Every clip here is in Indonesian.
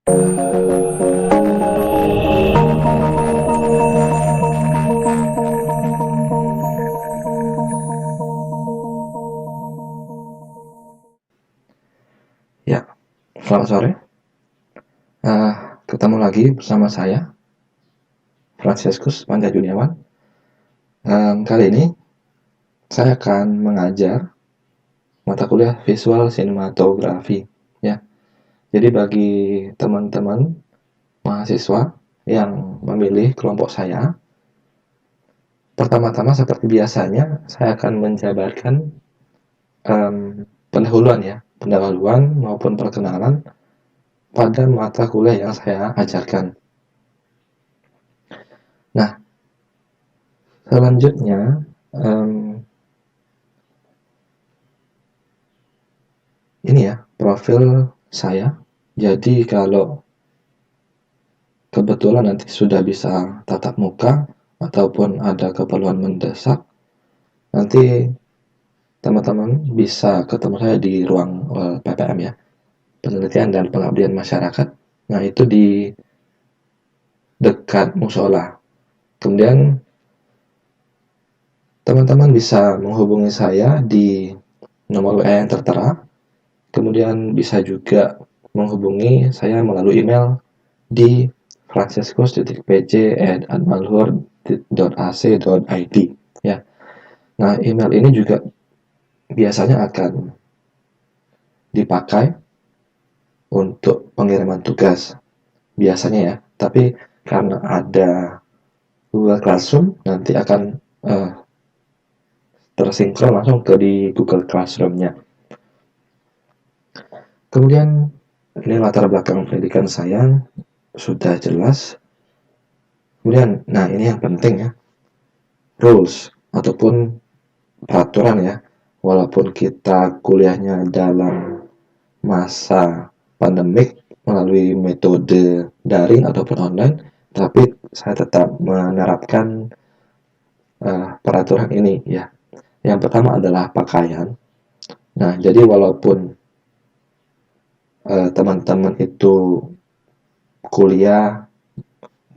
Ya, selamat sore. Ketemu lagi bersama saya, Francescus Manja Juniawan. Kali ini saya akan mengajar mata kuliah visual sinematografi. Ya, jadi bagi teman-teman mahasiswa yang memilih kelompok saya, pertama-tama seperti biasanya saya akan menjabarkan pendahuluan maupun perkenalan pada mata kuliah yang saya ajarkan. Nah, selanjutnya ini ya profil saya. Jadi kalau kebetulan nanti sudah bisa tatap muka ataupun ada keperluan mendesak, nanti teman-teman bisa ketemu saya di ruang PPM ya, penelitian dan pengabdian masyarakat. Nah, itu di dekat musola. Kemudian teman-teman bisa menghubungi saya di nomor WA yang tertera. Kemudian bisa juga menghubungi saya melalui email di francescus.pj@malhur.ac.id ya. Nah, email ini juga biasanya akan dipakai untuk pengiriman tugas biasanya ya. Tapi karena ada Google Classroom, nanti akan tersinkron langsung ke di Google Classroom-nya. Kemudian ini latar belakang pendidikan saya sudah jelas. Kemudian, nah ini yang penting ya, rules ataupun peraturan ya. Walaupun kita kuliahnya dalam masa pandemik melalui metode daring ataupun online, tapi saya tetap menerapkan peraturan ini ya. Yang pertama adalah pakaian. Nah, jadi walaupun teman-teman itu kuliah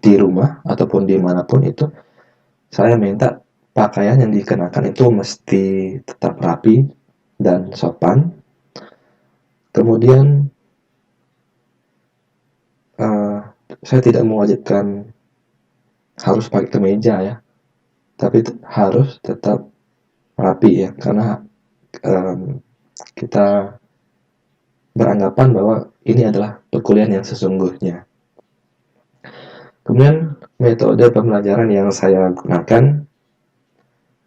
di rumah ataupun dimanapun itu, saya minta pakaian yang dikenakan itu mesti tetap rapi dan sopan. Kemudian saya tidak mewajibkan harus pakai kemeja ya, tapi harus tetap rapi ya, karena kita beranggapan bahwa ini adalah perkuliahan yang sesungguhnya. Kemudian metode pembelajaran yang saya gunakan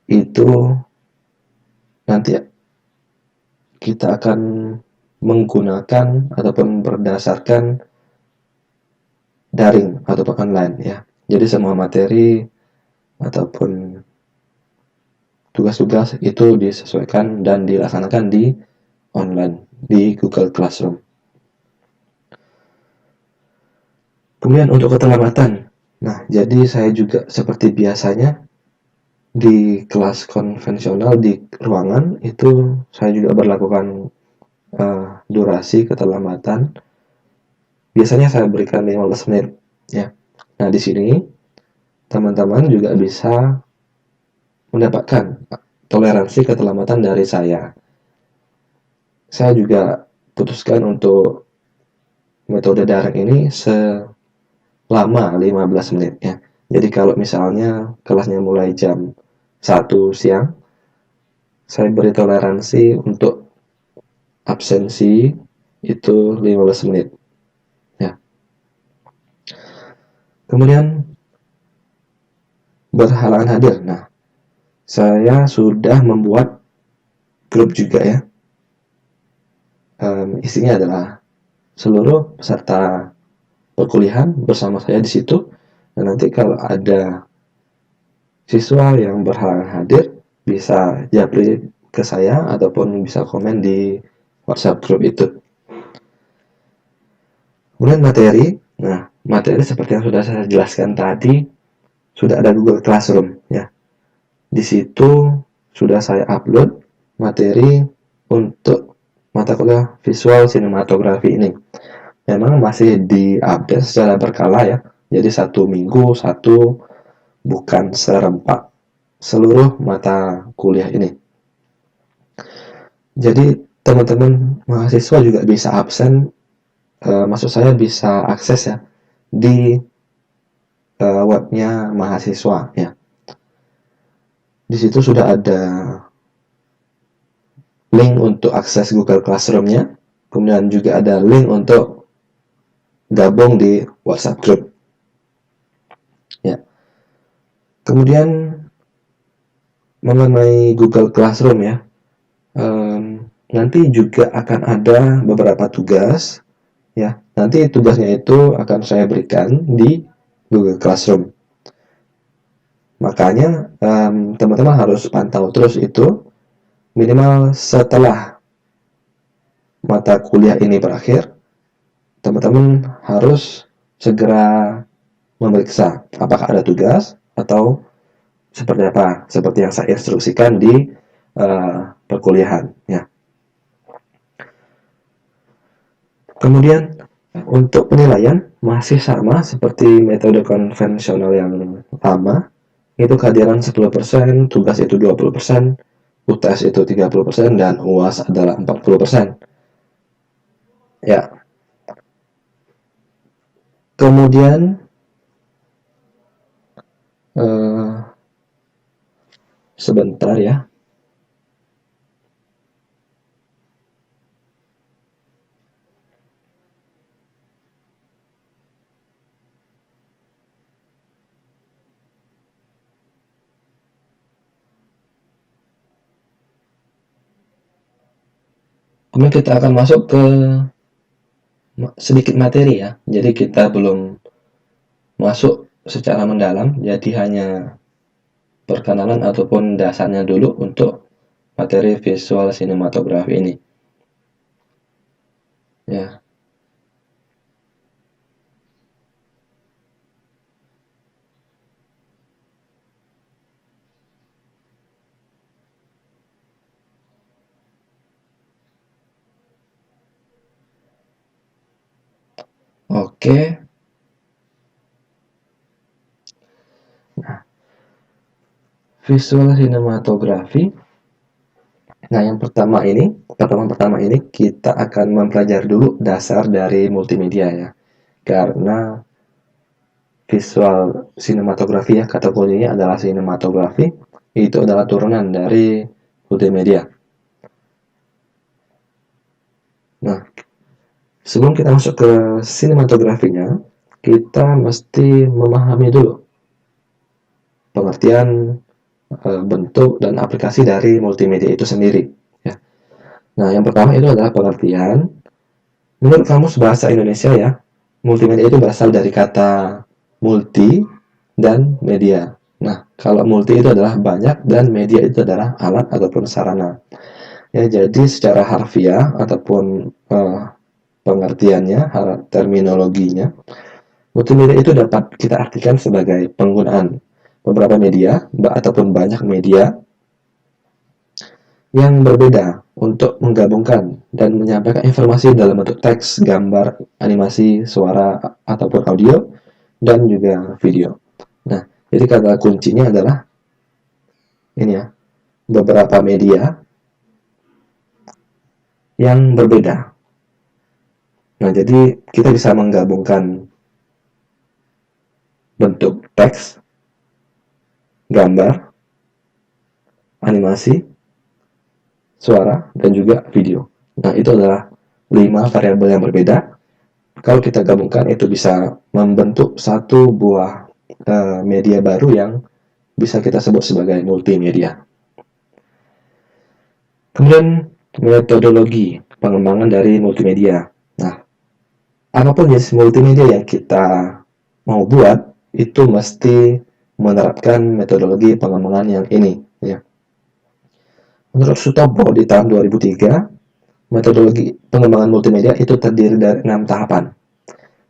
itu nanti kita akan menggunakan ataupun berdasarkan daring ataupun online ya. Jadi semua materi ataupun tugas-tugas itu disesuaikan dan dilaksanakan di online di Google Classroom. Kemudian untuk keterlambatan, nah jadi saya juga seperti biasanya di kelas konvensional di ruangan itu saya juga berlakukan durasi keterlambatan. Biasanya saya berikan 15 menit ya. Nah, di sini teman-teman juga bisa mendapatkan toleransi keterlambatan dari saya. Saya juga putuskan untuk metode daring ini selama 15 menit ya. Jadi kalau misalnya kelasnya mulai jam 1 siang, saya beri toleransi untuk absensi itu 15 menit ya. Kemudian berhalangan hadir. Nah, saya sudah membuat grup juga ya. Isinya adalah seluruh peserta perkuliahan bersama saya di situ. Dan nanti kalau ada siswa yang berhalangan hadir, bisa japri ke saya ataupun bisa komen di WhatsApp grup itu. Kemudian materi. Nah, materi seperti yang sudah saya jelaskan tadi, sudah ada Google Classroom ya. Di situ sudah saya upload materi untuk mata kuliah visual sinematografi ini. memang masih diupdate secara berkala ya. Jadi 1 minggu satu, bukan serempak seluruh mata kuliah ini. Jadi teman-teman mahasiswa juga bisa absen, maksud saya bisa akses ya di webnya mahasiswa ya. Di situ sudah ada link untuk akses Google Classroom-nya, kemudian juga ada link untuk gabung di WhatsApp group. Ya. Kemudian mengenai Google Classroom ya, nanti juga akan ada beberapa tugas ya. Nanti tugasnya itu akan saya berikan di Google Classroom. Makanya teman-teman harus pantau terus itu minimal setelah mata kuliah ini berakhir. Teman-teman harus segera memeriksa apakah ada tugas atau seperti apa, seperti yang saya instruksikan di perkuliahan ya. Kemudian untuk penilaian masih sama seperti metode konvensional yang lama, itu kehadiran 10%, tugas itu 20%, UTS itu 30%, dan UAS adalah 40%. Ya. Kemudian sebentar ya. Kemudian kita akan masuk ke sedikit materi ya. Jadi kita belum masuk secara mendalam, jadi hanya perkenalan ataupun dasarnya dulu untuk materi visual sinematografi ini. Ya. Oke. Nah, visual sinematografi. Nah, yang pertama ini kita akan mempelajari dulu dasar dari multimedia ya. Karena visual sinematografi ya, kategorinya adalah sinematografi, itu adalah turunan dari multimedia. Nah, sebelum kita masuk ke sinematografinya, kita mesti memahami dulu pengertian bentuk dan aplikasi dari multimedia itu sendiri ya. Nah, yang pertama itu adalah pengertian. Menurut Kamus Bahasa Indonesia ya, multimedia itu berasal dari kata multi dan media. Nah, kalau multi itu adalah banyak dan media itu adalah alat ataupun sarana. Ya, jadi secara harfiah ataupun pengertiannya, terminologinya, multimedia itu dapat kita artikan sebagai penggunaan beberapa media ataupun banyak media yang berbeda untuk menggabungkan dan menyampaikan informasi dalam bentuk teks, gambar, animasi, suara, ataupun audio, dan juga video. Nah, jadi kata kuncinya adalah ini ya, beberapa media yang berbeda. Nah, jadi kita bisa menggabungkan bentuk teks, gambar, animasi, suara, dan juga video. Nah, itu adalah 5 variabel yang berbeda. Kalau kita gabungkan, itu bisa membentuk satu buah media baru yang bisa kita sebut sebagai multimedia. Kemudian metodologi pengembangan dari multimedia. Nah, apapun jenis multimedia yang kita mau buat, itu mesti menerapkan metodologi pengembangan yang ini ya. Menurut Sutopo di tahun 2003, metodologi pengembangan multimedia itu terdiri dari 6 tahapan.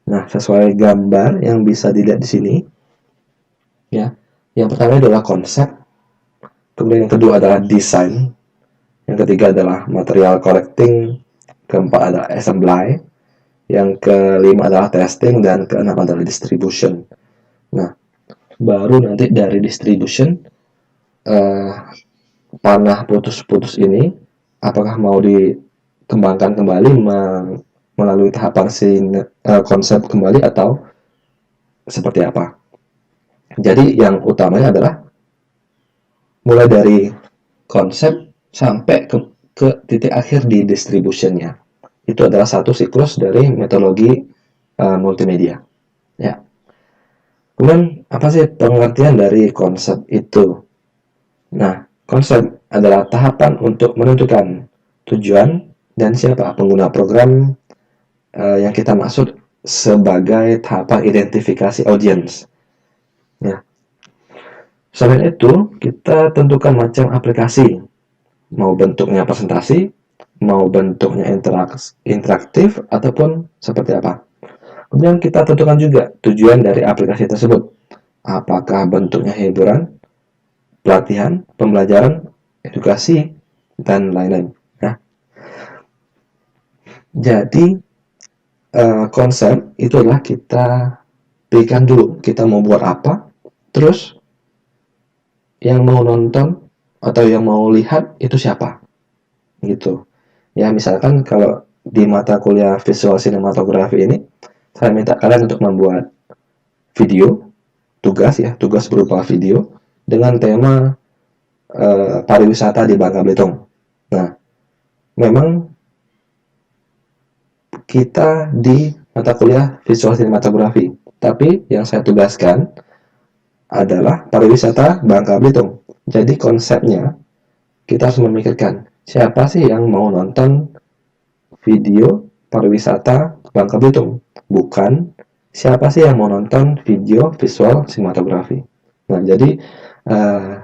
Nah, sesuai gambar yang bisa dilihat di sini ya. Yang pertama adalah konsep, kemudian yang kedua adalah desain, yang ketiga adalah material collecting, keempat adalah assembly, yang kelima adalah testing, dan keenam adalah distribution. Nah, baru nanti dari distribution, panah putus-putus ini apakah mau dikembangkan kembali melalui tahapan konsep kembali atau seperti apa. Jadi yang utamanya adalah mulai dari konsep sampai ke titik akhir di distributionnya. Itu adalah satu siklus dari metodologi multimedia. Ya. Kemudian apa sih pengertian dari konsep itu? Nah, konsep adalah tahapan untuk menentukan tujuan dan siapa pengguna program yang kita maksud sebagai tahapan identifikasi audiens. Ya. Selain itu, kita tentukan macam aplikasi, mau bentuknya presentasi, mau bentuknya interaktif, ataupun seperti apa. Kemudian kita tentukan juga tujuan dari aplikasi tersebut. Apakah bentuknya hiburan, pelatihan, pembelajaran, edukasi, dan lain-lain. Nah, jadi konsep itu adalah kita pilihkan dulu kita mau buat apa, terus yang mau nonton atau yang mau lihat itu siapa, gitu. Ya, misalkan kalau di mata kuliah visual sinematografi ini, saya minta kalian untuk membuat video, tugas berupa video dengan tema pariwisata di Bangka Belitung. Nah, memang kita di mata kuliah visual sinematografi, tapi yang saya tugaskan adalah pariwisata Bangka Belitung. Jadi konsepnya kita harus memikirkan siapa sih yang mau nonton video pariwisata Bangka Belitung, bukan siapa sih yang mau nonton video visual sinematografi. Nah, jadi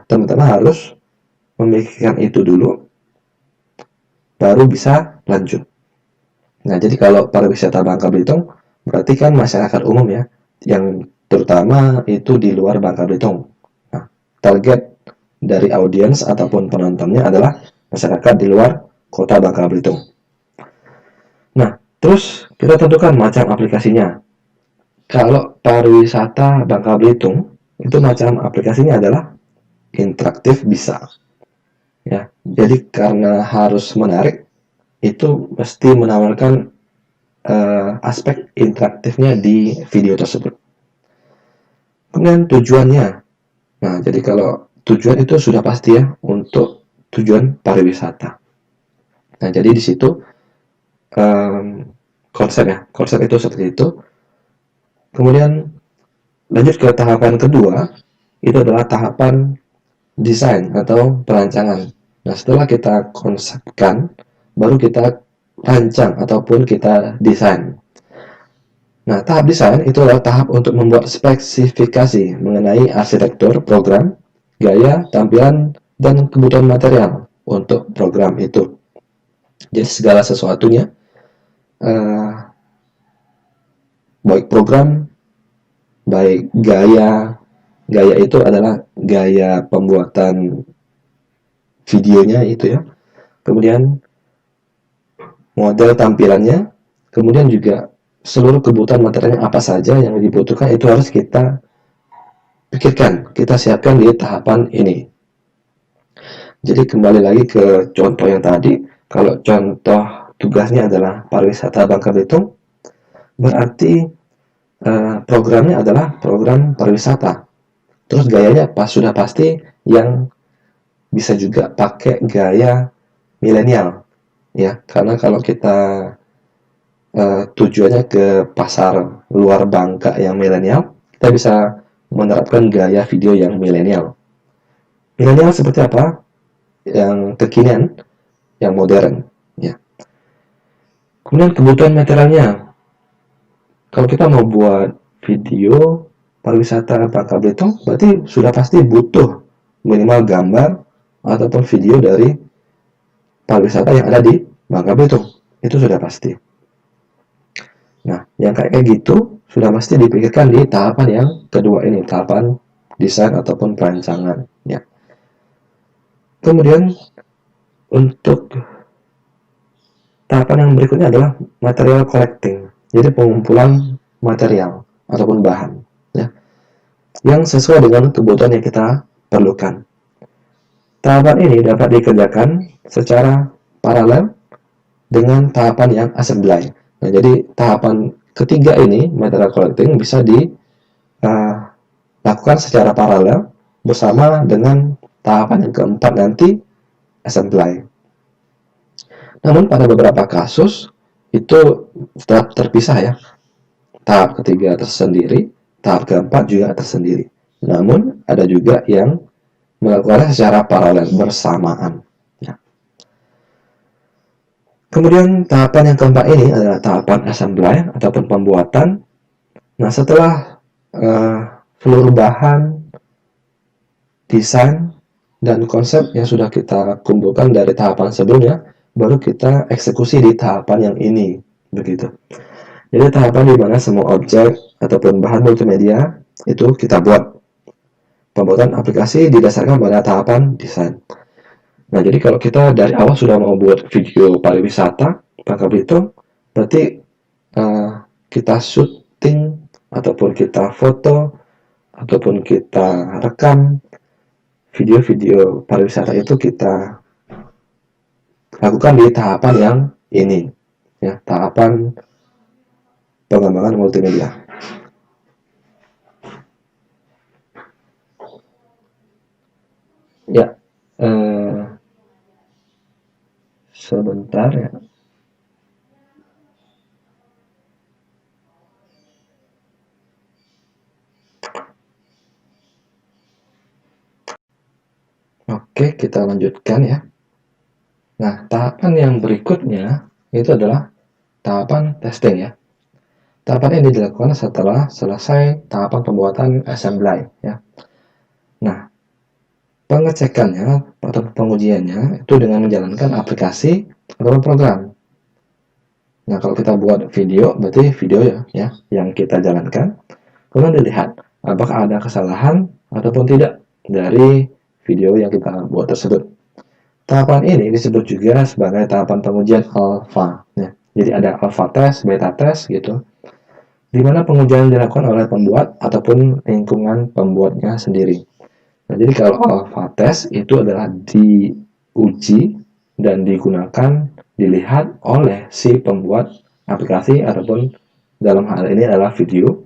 teman-teman harus memikirkan itu dulu, baru bisa lanjut. Nah, jadi kalau pariwisata Bangka Belitung, berarti kan masyarakat umum ya, yang terutama itu di luar Bangka Belitung. Nah, target dari audiens ataupun penontonnya adalah masyarakat di luar kota Bangka Belitung. Nah, terus kita tentukan macam aplikasinya. Kalau pariwisata Bangka Belitung, itu macam aplikasinya adalah interaktif bisa. Ya, jadi karena harus menarik, itu mesti menawarkan aspek interaktifnya di video tersebut. Kemudian tujuannya. Nah, jadi kalau tujuan itu sudah pasti ya untuk tujuan pariwisata. Nah, jadi di situ konsep itu seperti itu. Kemudian lanjut ke tahapan kedua, itu adalah tahapan desain atau perancangan. Nah, setelah kita konsepkan, baru kita rancang ataupun kita desain. Nah, tahap desain itu adalah tahap untuk membuat spesifikasi mengenai arsitektur program, gaya, tampilan, dan kebutuhan material untuk program itu. Jadi segala sesuatunya, baik program, baik gaya itu adalah gaya pembuatan videonya itu ya. Kemudian model tampilannya, kemudian juga seluruh kebutuhan materialnya apa saja yang dibutuhkan itu harus kita pikirkan, kita siapkan di tahapan ini. Jadi kembali lagi ke contoh yang tadi, kalau contoh tugasnya adalah pariwisata Bangka Belitung, berarti programnya adalah program pariwisata. Terus gayanya sudah pasti yang bisa juga pakai gaya milenial, ya. Karena kalau kita tujuannya ke pasar luar Bangka yang milenial, kita bisa menerapkan gaya video yang milenial. Milenial seperti apa? Yang kekinian, yang modern, ya. Kemudian kebutuhan materialnya. Kalau kita mau buat video pariwisata Bangka Belitung, berarti sudah pasti butuh minimal gambar ataupun video dari pariwisata yang ada di Bangka Belitung. Itu sudah pasti. Nah, yang kayak gitu sudah pasti dipikirkan di tahapan yang kedua ini, tahapan desain ataupun perancangan. Ya. Kemudian untuk tahapan yang berikutnya adalah material collecting. Jadi pengumpulan material ataupun bahan ya, yang sesuai dengan kebutuhan yang kita perlukan. Tahapan ini dapat dikerjakan secara paralel dengan tahapan yang assembly. Nah, jadi tahapan ketiga ini, material collecting, bisa dilakukan secara paralel bersama dengan tahapan yang keempat nanti, assembly. Namun pada beberapa kasus itu tetap terpisah ya. Tahap ketiga tersendiri, tahap keempat juga tersendiri. Namun ada juga yang melakukannya secara paralel bersamaan. Ya. Kemudian tahapan yang keempat ini adalah tahapan assembly ataupun pembuatan. Nah, setelah seluruh bahan, desain, dan konsep yang sudah kita kumpulkan dari tahapan sebelumnya, baru kita eksekusi di tahapan yang ini, begitu. Jadi tahapan di mana semua objek ataupun bahan multimedia itu kita buat. Pembuatan aplikasi didasarkan pada tahapan desain. Nah, jadi kalau kita dari awal sudah mau buat video pariwisata Bangka Belitung, berarti kita syuting ataupun kita foto ataupun kita rekam video-video pariwisata itu kita lakukan di tahapan yang ini, ya, tahapan pengembangan multimedia. Ya, sebentar ya. Oke, kita lanjutkan ya. Nah, tahapan yang berikutnya itu adalah tahapan testing ya. Tahapan ini dilakukan setelah selesai tahapan pembuatan assembly ya. Nah, pengecekannya atau pengujiannya itu dengan menjalankan aplikasi atau program. Nah, kalau kita buat video, berarti video ya yang kita jalankan. Kemudian dilihat apakah ada kesalahan ataupun tidak dari video yang kita buat tersebut. Tahapan ini disebut juga sebagai tahapan pengujian alpha. Ya. Jadi ada alpha test, beta test gitu, di mana pengujian dilakukan oleh pembuat ataupun lingkungan pembuatnya sendiri. Nah, jadi kalau alpha test itu adalah diuji dan digunakan, dilihat oleh si pembuat aplikasi ataupun dalam hal ini adalah video.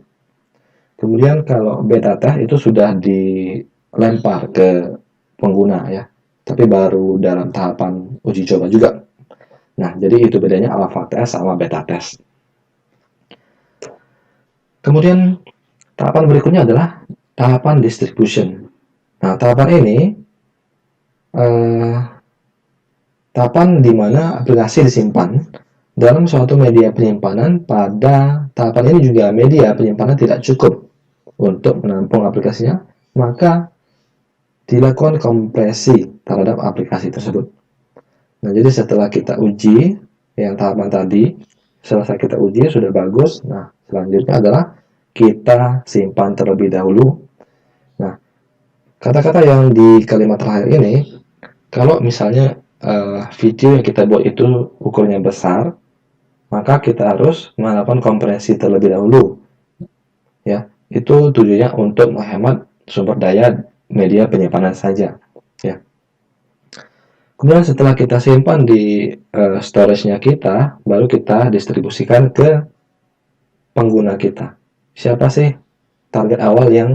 Kemudian kalau beta test itu sudah dilempar ke pengguna ya, tapi baru dalam tahapan uji coba juga. Nah, jadi itu bedanya alpha test sama beta test. Kemudian tahapan berikutnya adalah tahapan distribution. Nah, tahapan ini tahapan di mana aplikasi disimpan dalam suatu media penyimpanan. Pada tahapan ini juga media penyimpanan tidak cukup untuk menampung aplikasinya, maka dilakukan kompresi terhadap aplikasi tersebut. Nah, jadi setelah kita uji yang tahapan tadi, selesai kita uji sudah bagus. Nah, selanjutnya adalah kita simpan terlebih dahulu. Nah, kata-kata yang di kalimat terakhir ini, kalau misalnya video yang kita buat itu ukurannya besar, maka kita harus melakukan kompresi terlebih dahulu. Ya, itu tujuannya untuk menghemat sumber daya media penyimpanan saja. Ya. Kemudian setelah kita simpan di storage-nya kita, baru kita distribusikan ke pengguna kita. Siapa sih target awal yang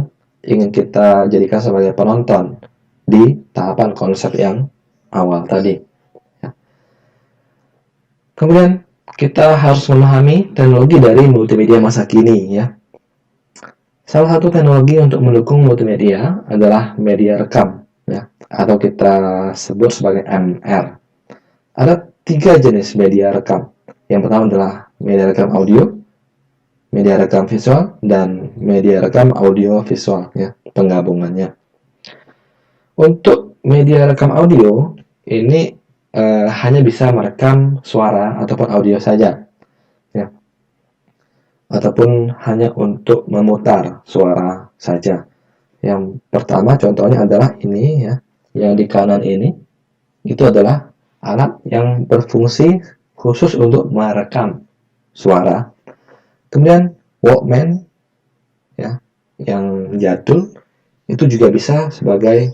ingin kita jadikan sebagai penonton di tahapan konsep yang awal tadi. Ya. Kemudian kita harus memahami teknologi dari multimedia masa kini ya. Salah satu teknologi untuk mendukung multimedia adalah media rekam ya, atau kita sebut sebagai MR. Ada 3 jenis media rekam. Yang pertama adalah media rekam audio, media rekam visual, dan media rekam audio visual ya, penggabungannya. Untuk media rekam audio ini hanya bisa merekam suara ataupun audio saja ya, ataupun hanya untuk memutar suara saja. Yang pertama contohnya adalah ini ya, yang di kanan ini itu adalah alat yang berfungsi khusus untuk merekam suara. Kemudian Walkman ya, yang jadul itu juga bisa sebagai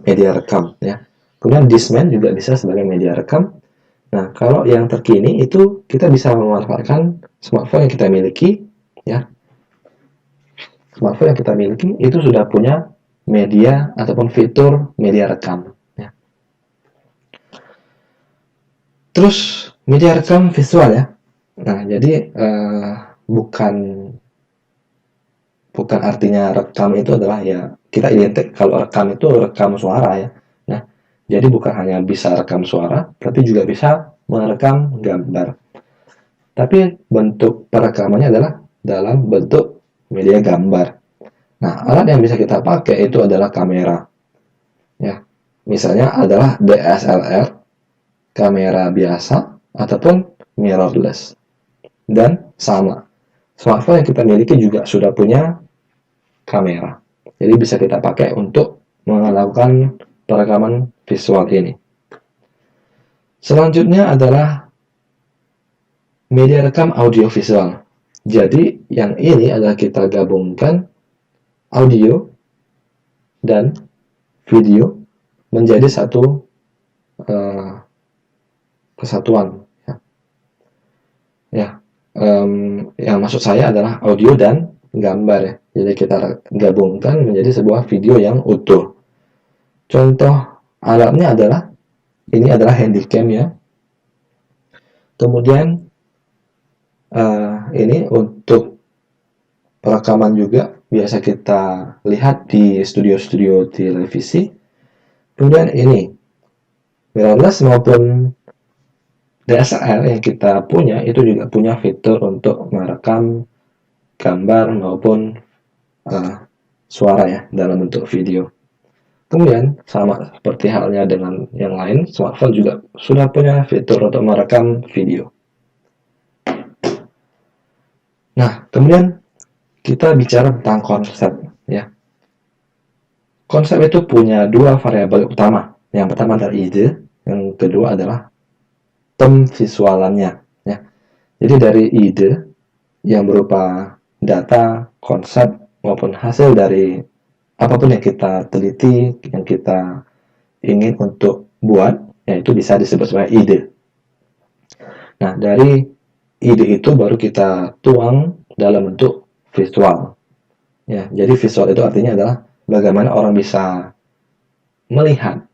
media rekam ya. Kemudian Discman juga bisa sebagai media rekam. Nah, kalau yang terkini itu kita bisa memanfaatkan smartphone yang kita miliki ya. Smartphone yang kita miliki itu sudah punya media ataupun fitur media rekam ya. Terus media rekam visual ya. Nah, jadi bukan bukan artinya rekam itu adalah ya kita identik kalau rekam itu rekam suara ya. Nah, jadi bukan hanya bisa rekam suara, tapi juga bisa merekam gambar. Tapi bentuk perekamannya adalah dalam bentuk media gambar. Nah, alat yang bisa kita pakai itu adalah kamera. Ya, misalnya adalah DSLR, kamera biasa, ataupun mirrorless. Dan sama, smartphone yang kita miliki juga sudah punya kamera. Jadi bisa kita pakai untuk melakukan perekaman visual ini. Selanjutnya adalah media rekam audiovisual. Jadi yang ini adalah kita gabungkan audio dan video menjadi satu kesatuan. Ya, yang maksud saya adalah audio dan gambar ya. Jadi kita gabungkan menjadi sebuah video yang utuh. Contoh alatnya adalah ini adalah handycam ya. Kemudian ini untuk perekaman juga biasa kita lihat di studio-studio televisi. Kemudian ini mirrorless maupun DSLR yang kita punya itu juga punya fitur untuk merekam gambar maupun suara ya dalam bentuk video. Kemudian sama seperti halnya dengan yang lain, smartphone juga sudah punya fitur untuk merekam video. Nah, kemudian kita bicara tentang konsep ya. Konsep itu punya dua variabel utama. Yang pertama adalah ide, yang kedua adalah pemvisualannya ya. Jadi dari ide yang berupa data, konsep maupun hasil dari apapun yang kita teliti, yang kita ingin untuk buat, yaitu bisa disebut sebagai ide. Nah, dari ide itu baru kita tuang dalam bentuk visual. Ya, jadi visual itu artinya adalah bagaimana orang bisa melihat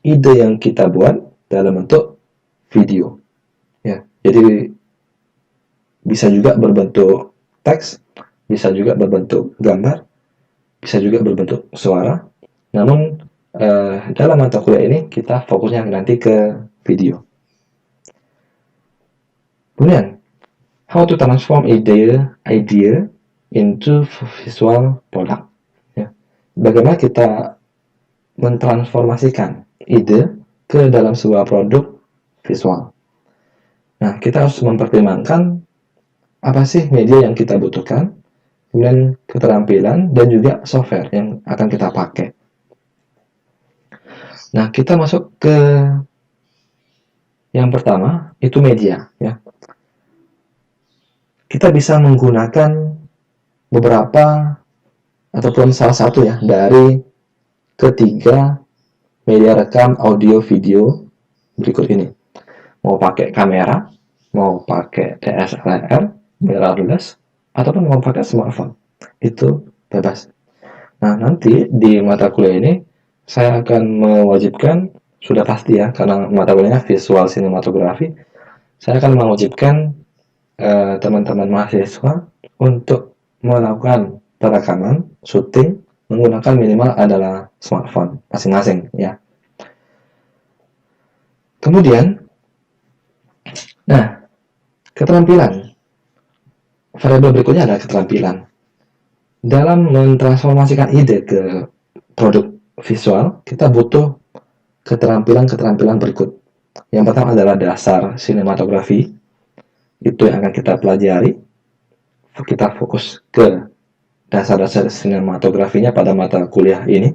ide yang kita buat dalam bentuk video. Ya, jadi bisa juga berbentuk teks, bisa juga berbentuk gambar, bisa juga berbentuk suara. Namun dalam mata kuliah ini kita fokusnya nanti ke video. Kemudian, how to transform idea into visual product. Ya. Bagaimana kita mentransformasikan ide ke dalam sebuah produk visual. Nah, kita harus mempertimbangkan apa sih media yang kita butuhkan, kemudian keterampilan dan juga software yang akan kita pakai. Nah, kita masuk ke yang pertama, itu media ya. Kita bisa menggunakan beberapa ataupun salah satu ya dari ketiga media rekam audio video berikut ini. Mau pakai kamera, mau pakai DSLR, mirrorless, ataupun mau pakai smartphone. Itu bebas. Nah, nanti di mata kuliah ini saya akan mewajibkan, sudah pasti ya, karena mata kuliahnya visual sinematografi, saya akan mewajibkan teman-teman mahasiswa untuk melakukan perekaman, syuting, menggunakan minimal adalah smartphone masing-masing ya. Kemudian, nah, keterampilan. Variabel berikutnya adalah keterampilan. Dalam mentransformasikan ide ke produk visual, kita butuh keterampilan-keterampilan berikut. Yang pertama adalah dasar sinematografi. Itu yang akan kita pelajari. Kita fokus ke dasar-dasar sinematografinya pada mata kuliah ini.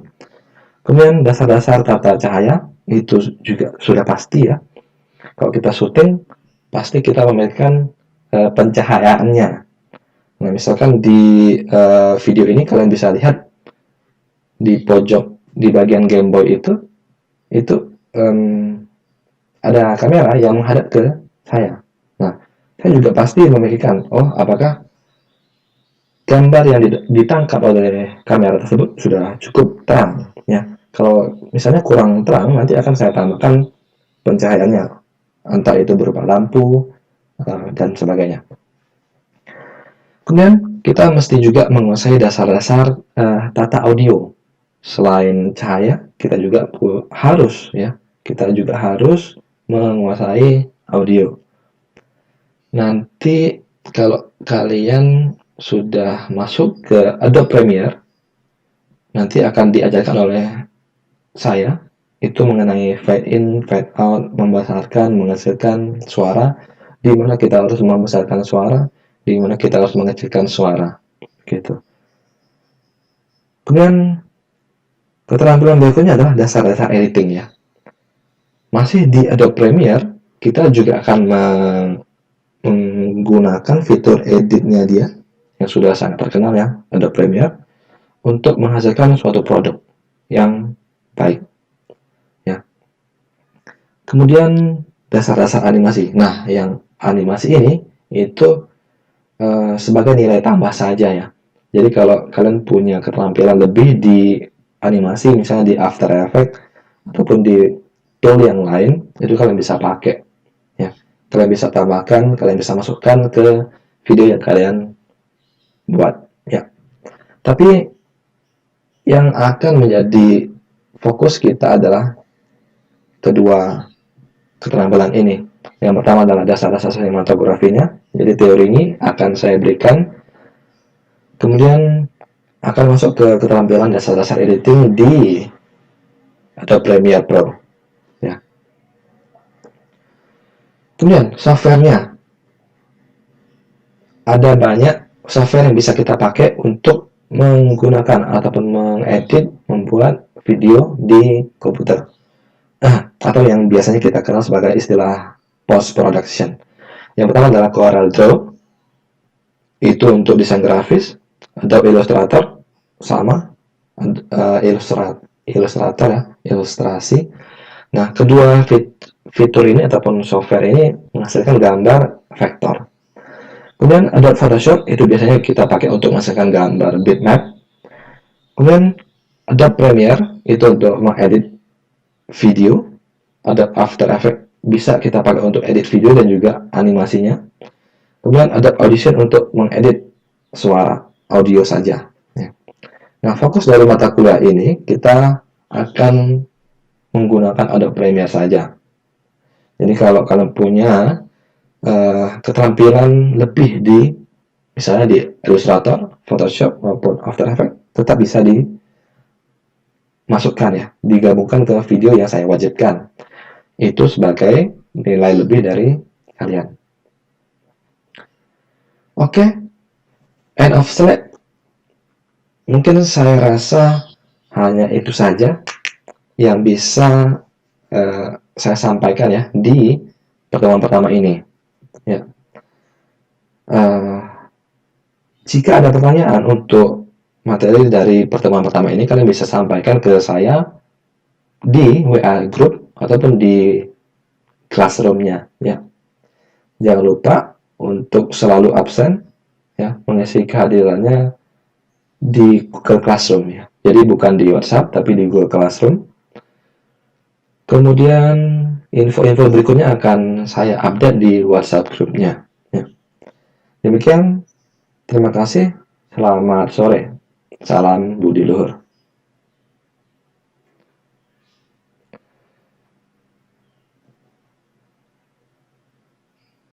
Kemudian dasar-dasar tata cahaya, itu juga sudah pasti ya. Kalau kita syuting, pasti kita memainkan pencahayaannya. Nah, misalkan di video ini kalian bisa lihat di pojok di bagian Game Boy itu ada kamera yang menghadap ke saya. Nah, saya juga pasti memikirkan, oh apakah gambar yang ditangkap oleh kamera tersebut sudah cukup terang, ya. Kalau misalnya kurang terang, nanti akan saya tambahkan pencahayaannya, entah itu berupa lampu dan sebagainya. Kemudian kita mesti juga menguasai dasar-dasar tata audio. Selain cahaya, kita juga harus menguasai audio. Nanti kalau kalian sudah masuk ke Adobe Premiere, nanti akan diajarkan oleh saya itu mengenai fade in, fade out, membesarkan, mengecilkan suara, di mana kita harus membesarkan suara, di mana kita harus mengecilkan suara, gitu. Kemudian keterampilan berikutnya adalah dasar-dasar editing, ya. Masih di Adobe Premiere, kita juga akan menggunakan fitur editnya dia yang sudah sangat terkenal, ya, Adobe Premiere, untuk menghasilkan suatu produk yang baik, ya. Kemudian dasar-dasar animasi. Nah, yang animasi ini itu sebagai nilai tambah saja, ya. Jadi kalau kalian punya keterampilan lebih di animasi, misalnya di After Effects ataupun di tool yang lain, itu kalian bisa pakai, ya. Kalian bisa tambahkan, kalian bisa masukkan ke video yang kalian buat, ya. Tapi yang akan menjadi fokus kita adalah kedua keterampilan ini. Yang pertama adalah dasar-dasar sinematografinya. Jadi teori ini akan saya berikan. Kemudian akan masuk ke keterampilan dasar-dasar editing di Adobe Premiere Pro, ya. Kemudian softwarenya, ada banyak software yang bisa kita pakai untuk menggunakan ataupun mengedit, membuat video di komputer, atau yang biasanya kita kenal sebagai istilah post production. Yang pertama adalah Corel Draw, itu untuk desain grafis. Adobe Illustrator sama, Illustrator, ya, ilustrasi. Nah, kedua fitur ini ataupun software ini menghasilkan gambar vektor. Kemudian Adobe Photoshop, itu biasanya kita pakai untuk menghasilkan gambar bitmap. Kemudian Adobe Premiere itu untuk mengedit video. Adobe After Effects bisa kita pakai untuk edit video dan juga animasinya. Kemudian Adobe Audition untuk mengedit suara, audio saja. Nah, fokus dari mata kuliah ini kita akan menggunakan Adobe Premiere saja. Jadi kalau kalian punya keterampilan lebih di misalnya di Illustrator, Photoshop maupun After Effects, tetap bisa dimasukkan, ya, digabungkan ke video yang saya wajibkan. Itu sebagai nilai lebih dari kalian. Oke, end of slide. Mungkin saya rasa hanya itu saja yang bisa saya sampaikan, ya, di pertemuan pertama ini, ya. Jika ada pertanyaan untuk materi dari pertemuan pertama ini, kalian bisa sampaikan ke saya di WA group ataupun di classroom-nya, ya. Jangan lupa untuk selalu absen, ya, mengisi kehadirannya di Google Classroom, ya. Jadi bukan di WhatsApp tapi di Google Classroom. Kemudian info-info berikutnya akan saya update di WhatsApp grupnya, ya. Demikian, terima kasih. Selamat sore. Salam Budi Luhur.